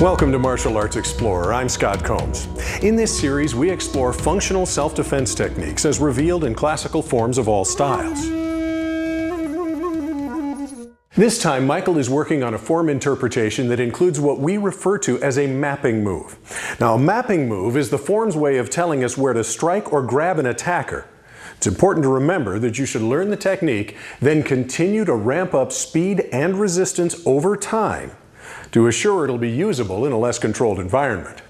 Welcome to Martial Arts Explorer. I'm Scott Combs. In this series, we explore functional self-defense techniques as revealed in classical forms of all styles. This time, Michael is working on a form interpretation that includes what we refer to as a mapping move. Now, a mapping move is the form's way of telling us where to strike or grab an attacker. It's important to remember that you should learn the technique, then continue to ramp up speed and resistance over time to assure it'll be usable in a less controlled environment.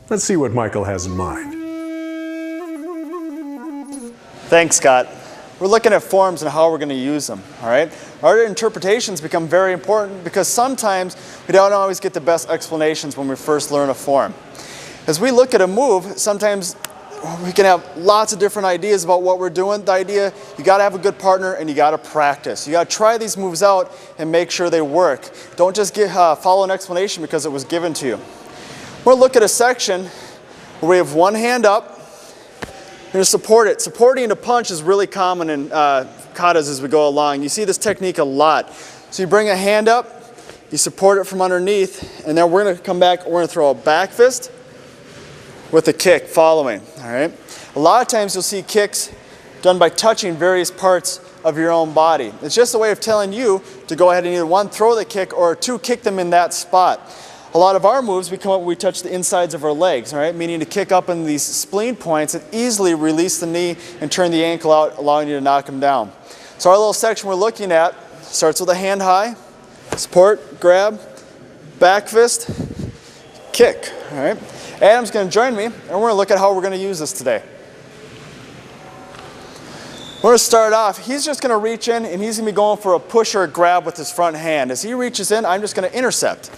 Let's see what Michael has in mind. Thanks, Scott. We're looking at forms and how we're going to use them, all right? Our interpretations become very important because sometimes we don't always get the best explanations when we first learn a form. As we look at a move, sometimes we can have lots of different ideas about what we're doing. The idea, you got to have a good partner and you got to practice. You got to try these moves out and make sure they work. Don't just follow an explanation because it was given to you. We're going to look at a section where we have one hand up. We're going to support it. Supporting a punch is really common in katas as we go along. You see this technique a lot. So you bring a hand up, you support it from underneath, and then we're going to come back, we're going to throw a back fist with a kick following, all right? A lot of times you'll see kicks done by touching various parts of your own body. It's just a way of telling you to go ahead and either one, throw the kick, or two, kick them in that spot. A lot of our moves, we come up, we touch the insides of our legs, all right? Meaning to kick up in these spleen points and easily release the knee and turn the ankle out, allowing you to knock them down. So our little section we're looking at starts with a hand high, support, grab, back fist, kick, all right? Adam's going to join me, and we're going to look at how we're going to use this today. We're going to start off, he's just going to reach in, and he's going to be going for a push or a grab with his front hand. As he reaches in, I'm just going to intercept.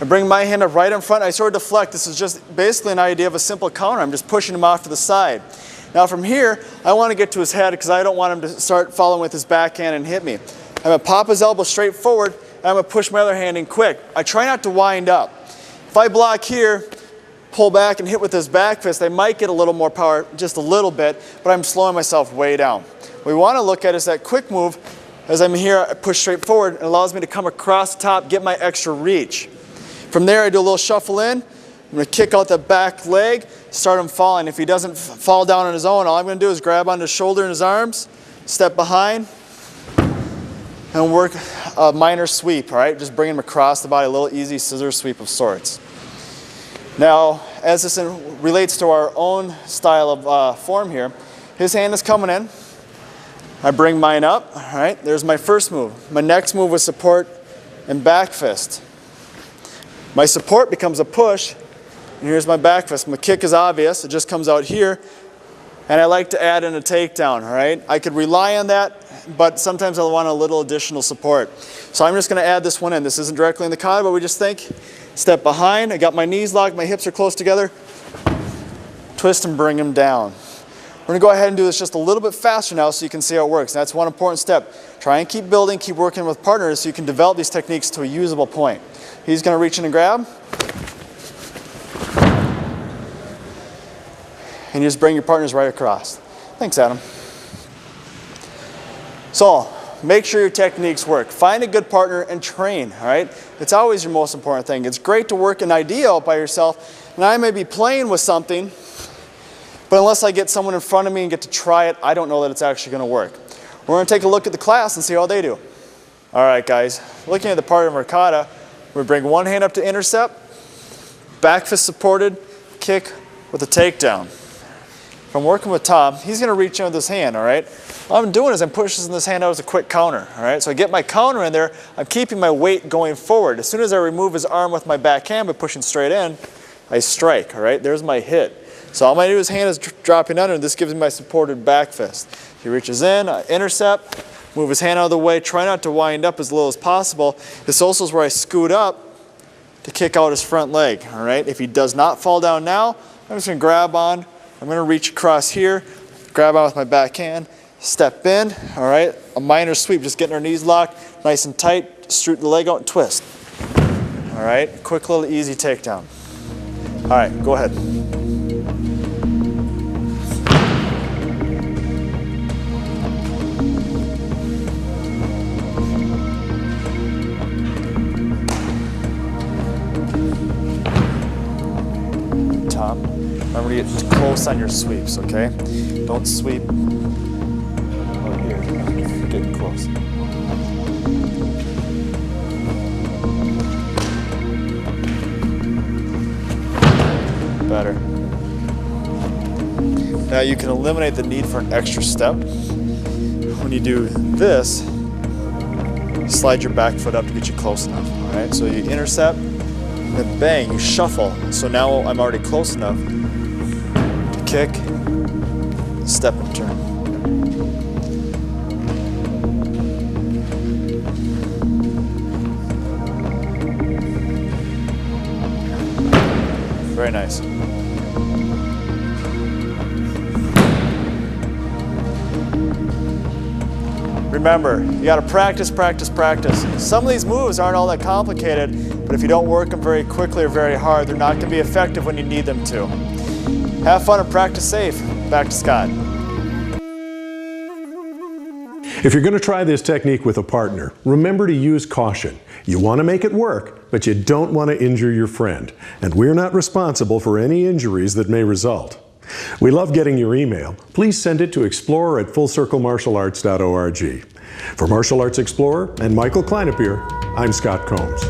I bring my hand up right in front, I sort of deflect. This is just basically an idea of a simple counter. I'm just pushing him off to the side. Now from here, I want to get to his head because I don't want him to start following with his backhand and hit me. I'm going to pop his elbow straight forward, and I'm going to push my other hand in quick. I try not to wind up. If I block here, pull back and hit with his back fist, I might get a little more power, just a little bit, but I'm slowing myself way down. What we want to look at is that quick move. As I'm here, I push straight forward. It allows me to come across the top, get my extra reach. From there, I do a little shuffle in. I'm going to kick out the back leg, start him falling. If he doesn't fall down on his own, all I'm going to do is grab onto his shoulder and his arms, step behind, and work a minor sweep, all right? Just bring him across the body, a little easy scissor sweep of sorts. Now, as this relates to our own style of form here, his hand is coming in. I bring mine up, all right? There's my first move. My next move was support and back fist. My support becomes a push, and here's my back fist. My kick is obvious, it just comes out here, and I like to add in a takedown, all right? I could rely on that, but sometimes I'll want a little additional support. So I'm just going to add this one in. This isn't directly in the kata, but we just think, step behind, I got my knees locked, my hips are close together, twist and bring him down. We're going to go ahead and do this just a little bit faster now so you can see how it works. That's one important step. Try and keep building, keep working with partners so you can develop these techniques to a usable point. He's going to reach in and grab. And you just bring your partners right across. Thanks, Adam. So, make sure your techniques work. Find a good partner and train, all right? It's always your most important thing. It's great to work an idea out by yourself, and I may be playing with something, but unless I get someone in front of me and get to try it, I don't know that it's actually going to work. We're going to take a look at the class and see how they do. All right, guys. Looking at the part of our kata, we bring one hand up to intercept, back fist supported, kick with a takedown. If I'm working with Tom, he's going to reach in with his hand, all right? All I'm doing is I'm pushing this hand out as a quick counter, all right? So I get my counter in there, I'm keeping my weight going forward. As soon as I remove his arm with my back hand by pushing straight in, I strike, all right? There's my hit. So all I do, his hand is dropping under, and this gives me my supported back fist. He reaches in, I intercept, move his hand out of the way, try not to wind up as low as possible. This also is where I scoot up to kick out his front leg, all right? If he does not fall down now, I'm just going to grab on. I'm going to reach across here, grab on with my back hand, step in, all right? A minor sweep, just getting our knees locked, nice and tight, shoot the leg out and twist. All right, quick little easy takedown. All right, go ahead. Remember to get close on your sweeps, okay? Don't sweep out here. Get close. Better. Now you can eliminate the need for an extra step. When you do this, slide your back foot up to get you close enough. All right, so you intercept, then bang, you shuffle. So now I'm already close enough to kick, step and turn. Very nice. Remember, you gotta practice, practice, practice. Some of these moves aren't all that complicated, but if you don't work them very quickly or very hard, they're not gonna be effective when you need them to. Have fun and practice safe. Back to Scott. If you're going to try this technique with a partner, remember to use caution. You want to make it work, but you don't want to injure your friend. And we're not responsible for any injuries that may result. We love getting your email. Please send it to explorer@fullcirclemartialarts.org. For Martial Arts Explorer and Michael Kleinepeer, I'm Scott Combs.